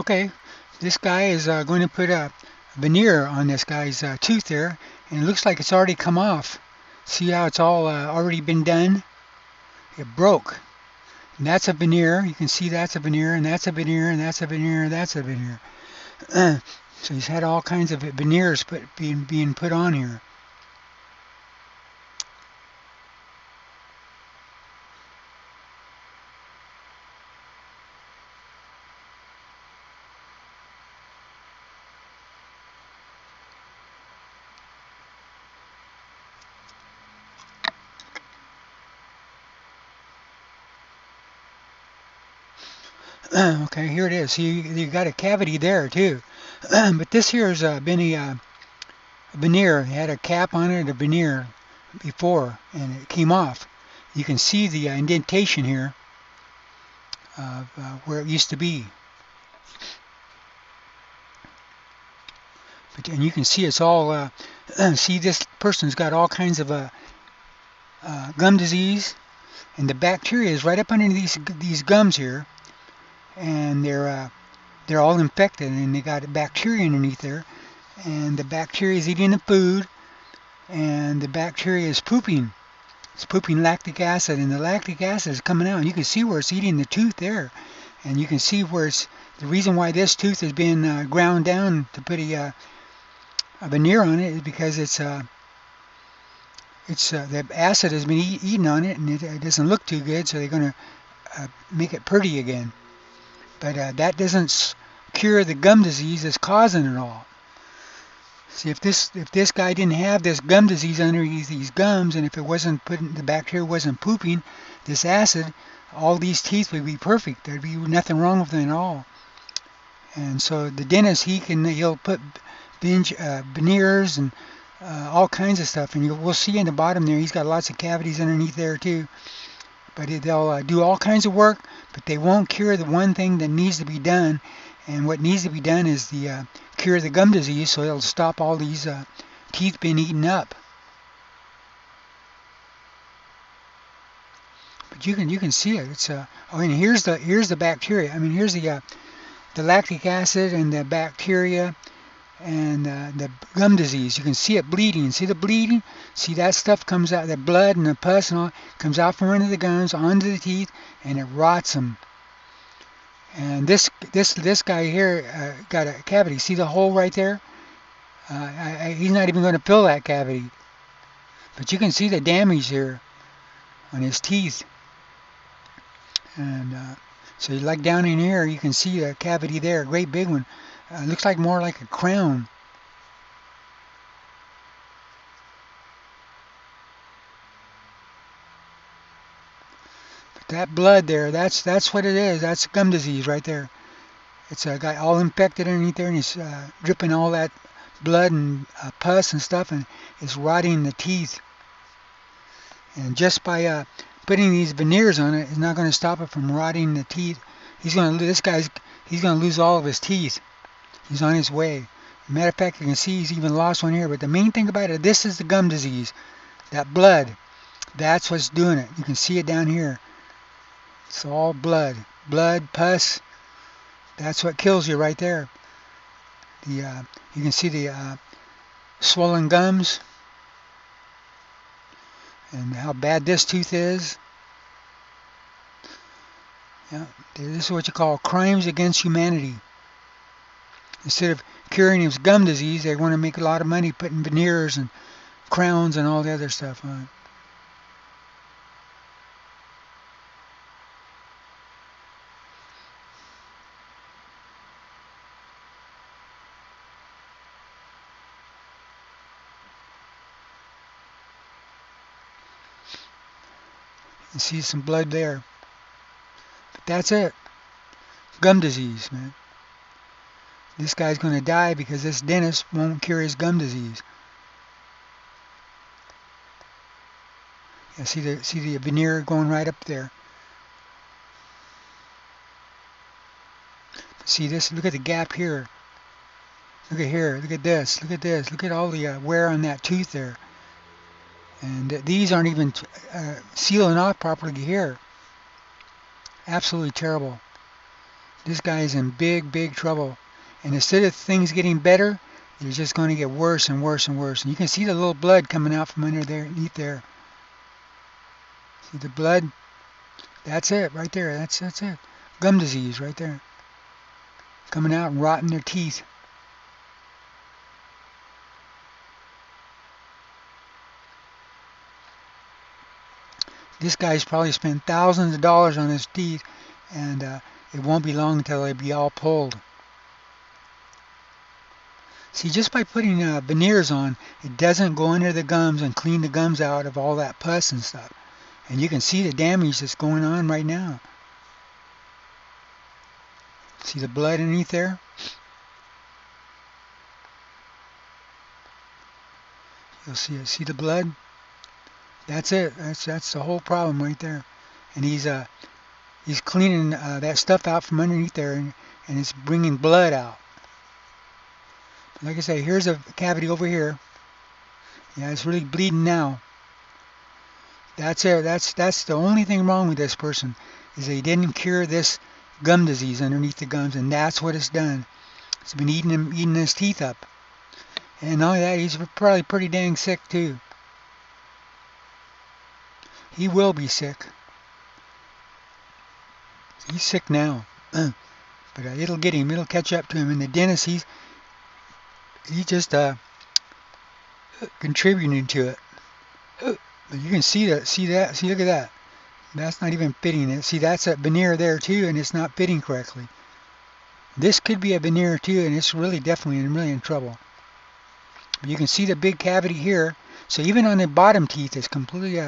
Okay, this guy is going to put a veneer on this guy's tooth there, and it looks like it's already come off. See how it's all already been done? It broke. And that's a veneer. You can see that's a veneer, and that's a veneer, and that's a veneer, and that's a veneer. So he's had all kinds of veneers being put on here. Okay, here it is. See, you got a cavity there too. But this here has been a veneer. It had a cap on it, a veneer before, and it came off. You can see the indentation here of where it used to be. And you can see it's all, see, this person's got all kinds of gum disease, and the bacteria is right up under these gums here, and they're all infected, and they got bacteria underneath there, and the bacteria is eating the food, and the bacteria is pooping. It's pooping lactic acid, and the lactic acid is coming out, and you can see where it's eating the tooth there, and you can see where it's the reason why this tooth has been ground down to put a veneer on it is because the acid has been eaten on it, and it doesn't look too good, so they're going to make it pretty again. But that doesn't cure the gum disease that's causing it all. See, if this guy didn't have this gum disease underneath these gums, and if it wasn't the bacteria wasn't pooping this acid, all these teeth would be perfect. There'd be nothing wrong with them at all. And so the dentist, he'll put veneers and all kinds of stuff, and we'll see in the bottom there he's got lots of cavities underneath there too. But they'll do all kinds of work, but they won't cure the one thing that needs to be done. And what needs to be done is the cure the gum disease, so it'll stop all these teeth being eaten up. But you can see it. It's oh, and here's the bacteria. I mean, here's the lactic acid and the bacteria and the gum disease. You can see it bleeding. See the bleeding? See that stuff comes out, the blood and the pus and all comes out from under the gums onto the teeth, and it rots them. And this guy here got a cavity. See the hole right there? He's not even going to fill that cavity. But you can see the damage here on his teeth. And so like down in here, you can see a cavity there, a great big one. Looks like more like a crown. But that blood there, that's what it is. That's gum disease right there. It's a guy all infected underneath there, and he's dripping all that blood and pus and stuff, and it's rotting the teeth. And just by putting these veneers on it, it's not going to stop it from rotting the teeth. He's going to lose all of his teeth. He's on his way. Matter of fact, you can see he's even lost one here. But the main thing about it, this is the gum disease. That blood, that's what's doing it. You can see it down here. It's all blood. Blood, pus. That's what kills you right there. You can see the swollen gums. And how bad this tooth is. Yeah, this is what you call crimes against humanity. Instead of curing his gum disease, they want to make a lot of money putting veneers and crowns and all the other stuff on. You see some blood there. But that's it. Gum disease, man. This guy's going to die because this dentist won't cure his gum disease. Yeah, see the veneer going right up there. See this? Look at the gap here. Look at here. Look at this. Look at this. Look at all the wear on that tooth there. And these aren't even sealing off properly here. Absolutely terrible. This guy is in big trouble. And instead of things getting better, they're just going to get worse and worse and worse. And you can see the little blood coming out from underneath there. See the blood? That's it right there. That's it. Gum disease right there. Coming out and rotting their teeth. This guy's probably spent thousands of dollars on his teeth, and it won't be long until they be all pulled. See, just by putting veneers on, it doesn't go under the gums and clean the gums out of all that pus and stuff. And you can see the damage that's going on right now. See the blood underneath there? You'll see the blood? That's it. That's the whole problem right there. And he's cleaning that stuff out from underneath there, and it's bringing blood out. But like I say, here's a cavity over here. Yeah, it's really bleeding now. That's it. That's the only thing wrong with this person, is they didn't cure this gum disease underneath the gums, and that's what it's done. It's been eating his teeth up. And not only that, he's probably pretty dang sick too. He will be sick. He's sick now, but it'll get him. It'll catch up to him. And the dentist, he's just contributing to it. But you can see that. See, look at that. That's not even fitting it. See, that's a veneer there too, and it's not fitting correctly. This could be a veneer too, and it's really definitely really in trouble. But you can see the big cavity here. So even on the bottom teeth, it's completely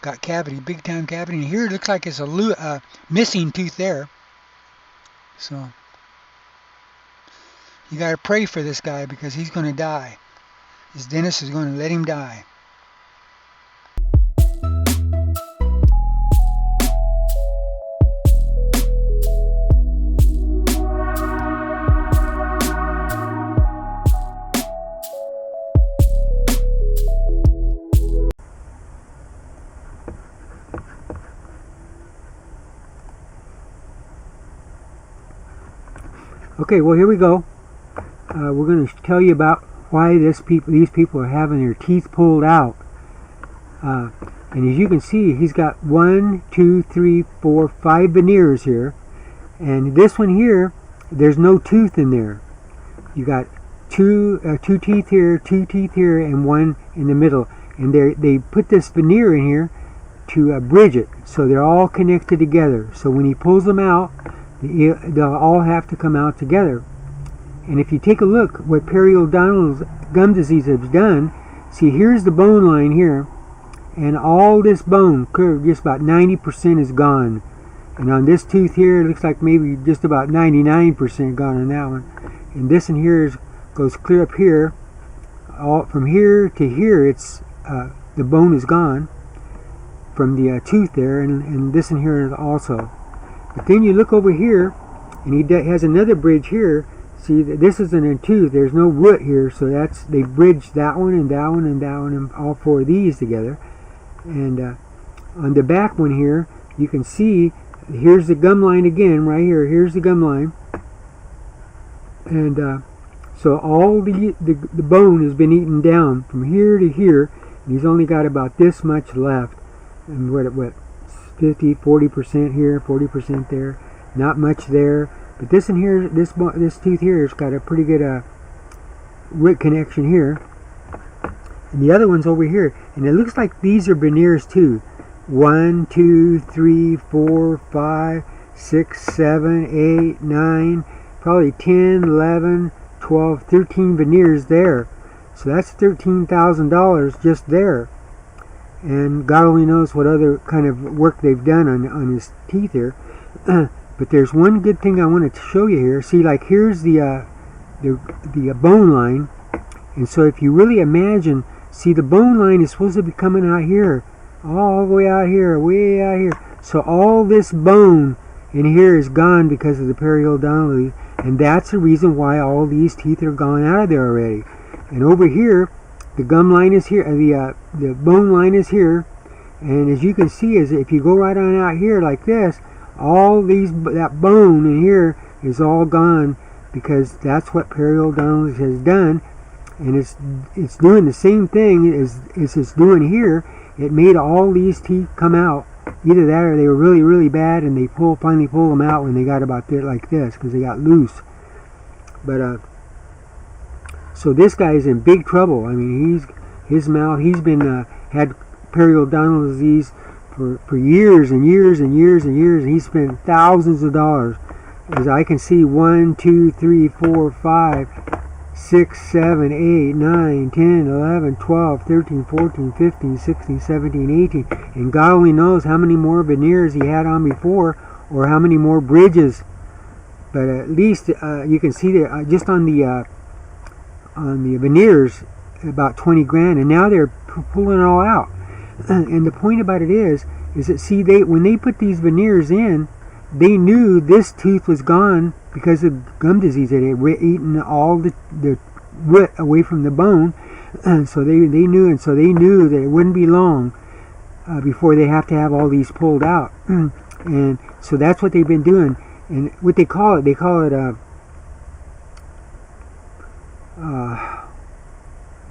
got cavity, big time cavity. And here it looks like it's a missing tooth there. So you got to pray for this guy, because he's going to die. His dentist is going to let him die. Okay, well, here we go. We're going to tell you about why these people are having their teeth pulled out. And as you can see, he's got 1, 2, 3, 4, 5 veneers here. And this one here, there's no tooth in there. You got two teeth here, 2 teeth here, and 1 in the middle. And they put this veneer in here to bridge it, so they're all connected together. So when he pulls them out, they'll all have to come out together. And if you take a look what periodontal gum disease has done, see, here's the bone line here, and all this bone curve, just about 90% is gone. And on this tooth here, it looks like maybe just about 99% gone on that one. And this in here goes clear up here. All from here to here, it's the bone is gone from the tooth there, and this in here is also. But then you look over here, and he has another bridge here. See, this isn't a tooth. There's no root here, so they bridged that one and that one and that one, and all 4 of these together. And on the back one here, you can see here's the gum line again, right here. Here's the gum line, and so all the bone has been eaten down from here to here, and he's only got about this much left. And what 50, 40% here, 40% there, not much there. But this in here, this tooth here has got a pretty good root connection here, and the other one's over here. And it looks like these are veneers too. 1, 2, 3, 4, 5, 6, 7, 8, 9, probably 10, 11, 12, 13 veneers there. So that's $13,000 just there. And God only knows what other kind of work they've done on his teeth here. But there's one good thing I wanted to show you here. See, like here's the bone line, and so if you really imagine, see, the bone line is supposed to be coming out here, all the way out here, way out here. So all this bone in here is gone because of the periodontal, and that's the reason why all these teeth are gone out of there already. And over here, the gum line is here, the bone line is here, and as you can see, is if you go right on out here like this, all that bone in here is all gone, because that's what periodontal has done, and it's doing the same thing as it's doing here. It made all these teeth come out. Either that or they were really, really bad, and they finally pull them out when they got about there like this, because they got loose. But so this guy's in big trouble. I mean, his mouth, he's been had periodontal disease for years and years and years and years, and he spent thousands of dollars. As I can see, 1, 2, 3, 4, 5, 6, 7, 8, 9, 10, 11, 12, 13, 14, 15, 16, 17, 18, and God only knows how many more veneers he had on before, or how many more bridges. But at least you can see that just on the veneers, about 20 grand, and now they're pulling it all out. And the point about it is that, see, when they put these veneers in, they knew this tooth was gone because of gum disease. It had eaten all the root away from the bone, and so they knew, and so they knew that it wouldn't be long before they have to have all these pulled out. And so that's what they've been doing. And what they call it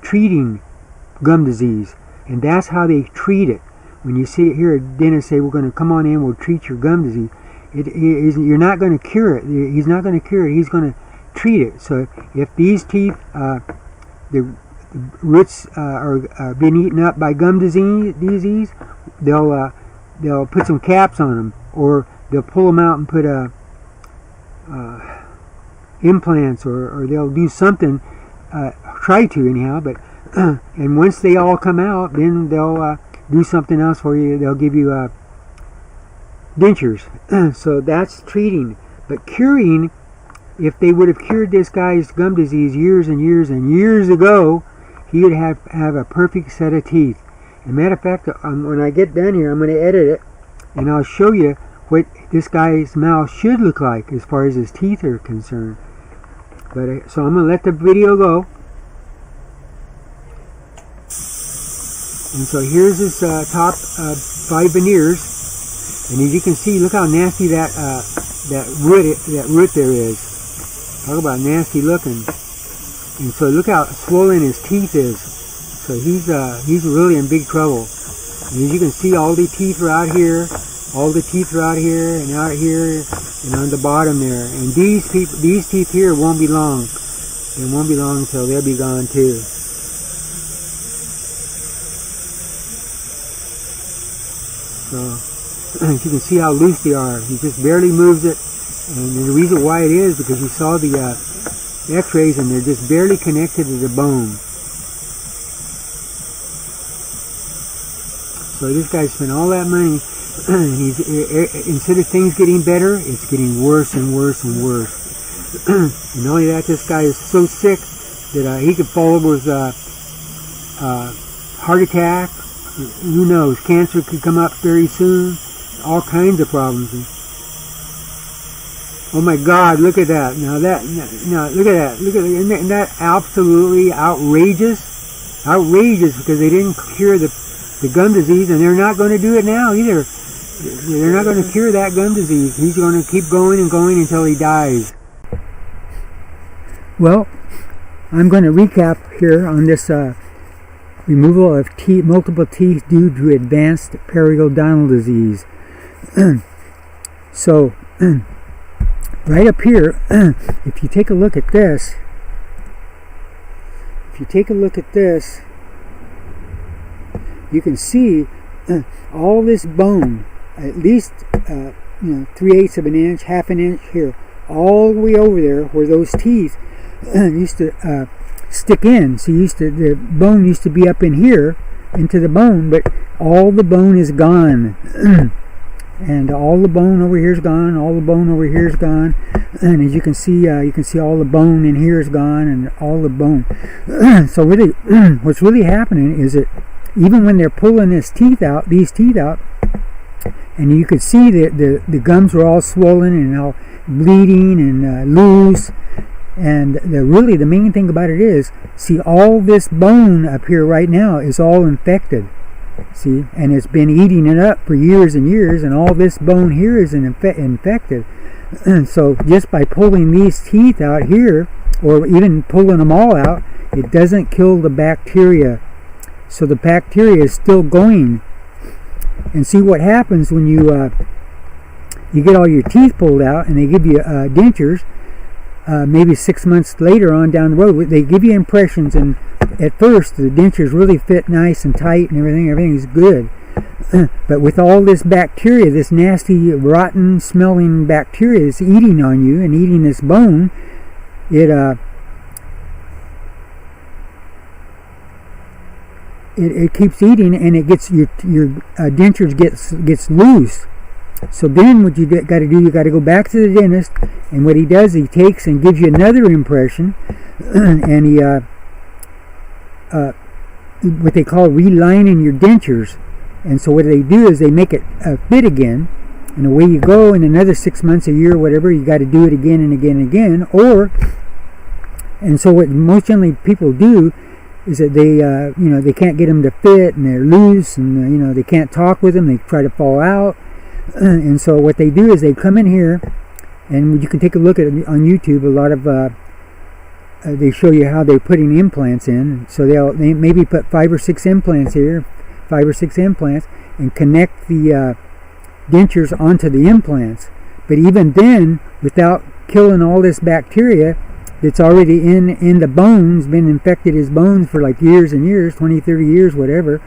treating gum disease, and that's how they treat it. When you see it here, a dentist say, "We're going to come on in, we'll treat your gum disease." You're not going to cure it. He's not going to cure it. He's going to treat it. So if these teeth, the roots are been eaten up by gum disease, they'll put some caps on them, or they'll pull them out and put implants, or they'll do something. Try to anyhow, but and once they all come out, then they'll do something else for you. They'll give you dentures. So that's treating. But curing, if they would have cured this guy's gum disease years and years and years ago, he would have a perfect set of teeth. As a matter of fact, when I get done here, I'm going to edit it, and I'll show you what this guy's mouth should look like as far as his teeth are concerned. But so I'm going to let the video go. And so here's his top 5 veneers. And as you can see, look how nasty that root there is. Talk about nasty looking. And so look how swollen his teeth is. So he's really in big trouble. And as you can see, all the teeth are out here. All the teeth are out here and out here and on the bottom there. And these teeth here won't be long. It won't be long until they'll be gone too. So as you can see how loose they are. He just barely moves it. And the reason why it is because you saw the x-rays, and they're just barely connected to the bone. So this guy spent all that money. Instead of things getting better, it's getting worse and worse and worse. And not only that, this guy is so sick that he could fall over with heart attack. Who knows? Cancer could come up very soon. All kinds of problems. Oh my God! Look at that! Now look at that! Look at that! Isn't that absolutely outrageous? Outrageous, because they didn't cure the gum disease, and they're not going to do it now either. They're not going to cure that gum disease. He's going to keep going and going until he dies. Well, I'm going to recap here on this removal of multiple teeth due to advanced periodontal disease. So, right up here, if you take a look at this, you can see all this bone, at least 3/8 of an inch, half an inch here, all the way over there where those teeth used to stick in. So the bone used to be up in here into the bone, but all the bone is gone. And all the bone over here is gone, all the bone over here is gone, and as you can see all the bone in here is gone, and all the bone. So really, what's really happening is that even when they're pulling these teeth out, and you could see that the gums are all swollen and all bleeding and loose, and the main thing about it is, see, all this bone up here right now is all infected. See, and it's been eating it up for years and years, and all this bone here is infected. And so just by pulling these teeth out here, or even pulling them all out, it doesn't kill the bacteria. So the bacteria is still going. And see what happens when you get all your teeth pulled out and they give you dentures. Maybe 6 months later on down the road, they give you impressions, and at first the dentures really fit nice and tight and everything's good. But with all this bacteria, this nasty, rotten smelling bacteria that's eating on you and eating this bone, it keeps eating, and it gets your dentures gets loose. So then what you got to do, you got to go back to the dentist, and what he does, he takes and gives you another impression, and he what they call relining your dentures. And so what they do is they make it fit again, and away you go. In another 6 months, a year, whatever, you got to do it again and again and again. And so what most generally people do is that they can't get them to fit, and they're loose, and they can't talk with them. They try to fall out. And so what they do is they come in here, and you can take a look at it on YouTube. A lot of they show you how they're putting implants in. So they maybe put 5 or 6 implants here, 5 or 6 implants, and connect the dentures onto the implants. But even then, without killing all this bacteria that's already in the bones, been infected his bones for like years and years, 20, 30 years, whatever,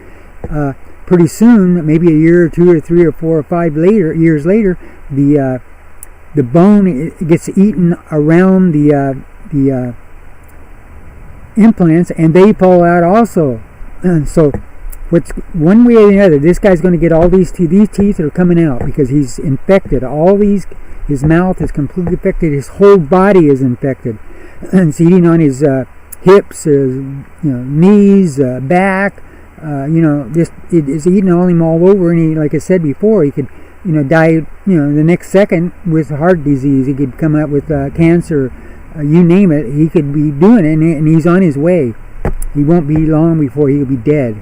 pretty soon, maybe a year or 2 or 3 or 4 or 5 years later, the bone gets eaten around the implants, and they fall out also. So what's one way or the other, this guy's going to get all these teeth. These teeth are coming out because he's infected. His mouth is completely infected. His whole body is infected. And it's eating on his hips, knees, back. Just it is eating on him all over. And he, like I said before, he could, die, the next second with heart disease. He could come out with cancer. You name it. He could be doing it, and he's on his way. He won't be long before he'll be dead.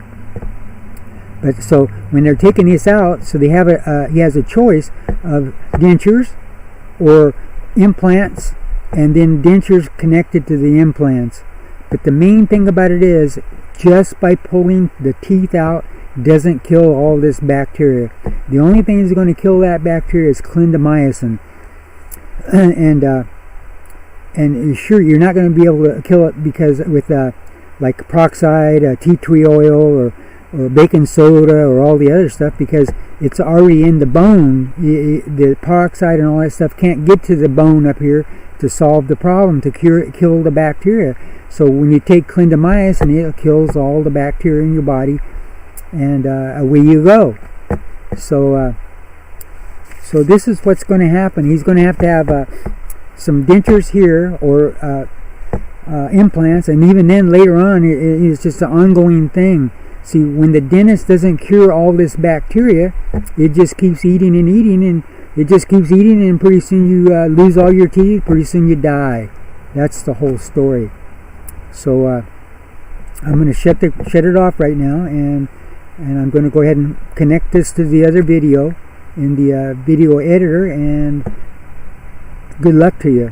But so when they're taking this out, so they have he has a choice of dentures or implants, and then dentures connected to the implants. But the main thing about it is, just by pulling the teeth out doesn't kill all this bacteria. The only thing that's going to kill that bacteria is clindamycin. And sure, you're not going to be able to kill it because with like peroxide, tea tree oil, or baking soda, or all the other stuff, because it's already in the bone. The peroxide and all that stuff can't get to the bone up here to solve the problem, to kill the bacteria. So when you take clindamycin, it kills all the bacteria in your body, and away you go. So this is what's going to happen. He's going to have some dentures here, or implants, and even then later on it's just an ongoing thing. See, when the dentist doesn't cure all this bacteria, it just keeps eating and eating, and it just keeps eating, and pretty soon you lose all your teeth, pretty soon you die. That's the whole story. So I'm going to shut it off right now, and I'm going to go ahead and connect this to the other video in the video editor, and good luck to you.